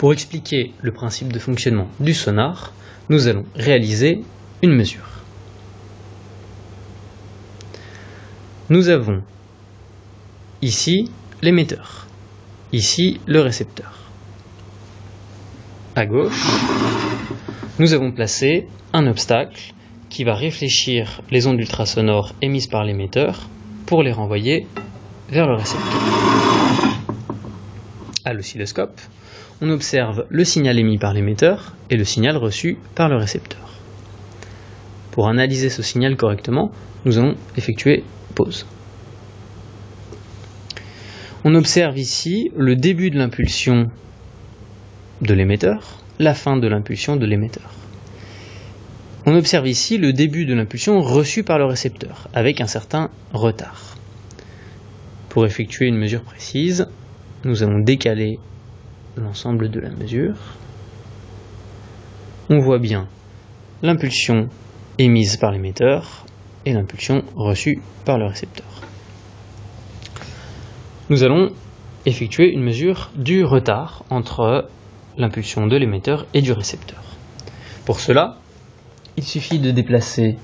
Pour expliquer le principe de fonctionnement du sonar, nous allons réaliser une mesure. Nous avons ici l'émetteur, ici le récepteur. À gauche, nous avons placé un obstacle qui va réfléchir les ondes ultrasonores émises par l'émetteur pour les renvoyer vers le récepteur. À l'oscilloscope, on observe le signal émis par l'émetteur et le signal reçu par le récepteur. Pour analyser ce signal correctement, nous allons effectuer pause. On observe ici le début de l'impulsion de l'émetteur, la fin de l'impulsion de l'émetteur. On observe ici le début de l'impulsion reçue par le récepteur, avec un certain retard. Pour effectuer une mesure précise, nous allons décaler l'ensemble de la mesure. On voit bien l'impulsion émise par l'émetteur et l'impulsion reçue par le récepteur. Nous allons effectuer une mesure du retard entre l'impulsion de l'émetteur et du récepteur. Pour cela, il suffit de déplacer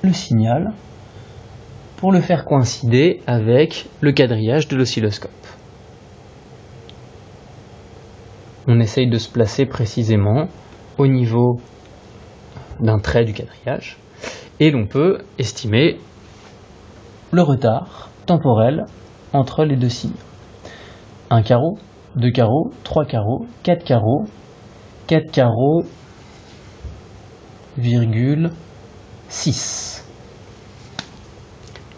le signal pour le faire coïncider avec le quadrillage de l'oscilloscope. On essaye de se placer précisément au niveau d'un trait du quadrillage et l'on peut estimer le retard temporel entre les deux signes. Un carreau, 2 carreaux, 3 carreaux, 4 carreaux, 4 carreaux, virgule 6.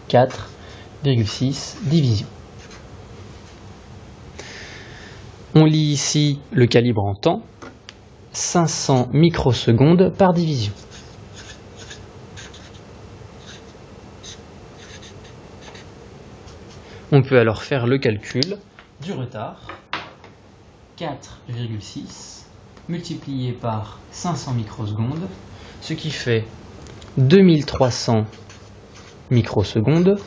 4,6 divisions. On lit ici le calibre en temps, 500 microsecondes par division. On peut alors faire le calcul du retard, 4,6 multiplié par 500 microsecondes, ce qui fait 2300 microsecondes,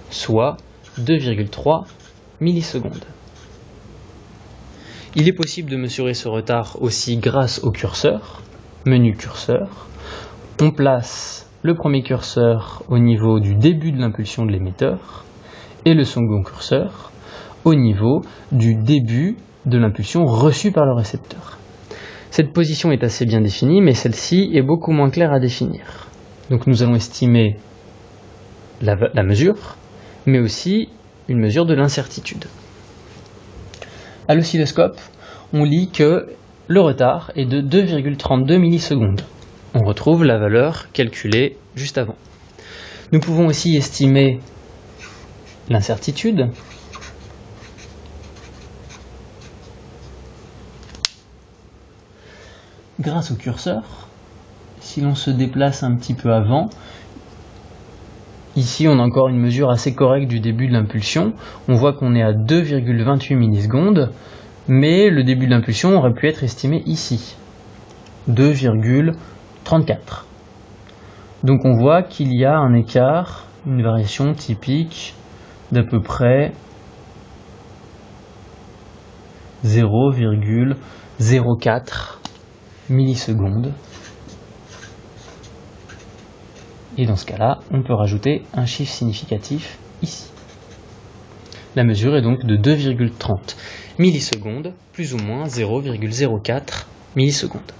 soit 2,3 millisecondes. Il est possible de mesurer ce retard aussi grâce au curseur, menu curseur. On place le premier curseur au niveau du début de l'impulsion de l'émetteur et le second curseur au niveau du début de l'impulsion reçue par le récepteur. Cette position est assez bien définie, mais celle-ci est beaucoup moins claire à définir. Donc nous allons estimer la mesure, mais aussi une mesure de l'incertitude. À l'oscilloscope, on lit que le retard est de 2,32 millisecondes. On retrouve la valeur calculée juste avant. Nous pouvons aussi estimer l'incertitude. Grâce au curseur, si l'on se déplace un petit peu avant, ici on a encore une mesure assez correcte du début de l'impulsion. On voit qu'on est à 2,28 millisecondes, mais le début de l'impulsion aurait pu être estimé ici, 2,34. Donc on voit qu'il y a un écart, une variation typique d'à peu près 0,04 millisecondes. Et dans ce cas-là, on peut rajouter un chiffre significatif ici. La mesure est donc de 2,30 millisecondes, plus ou moins 0,04 millisecondes.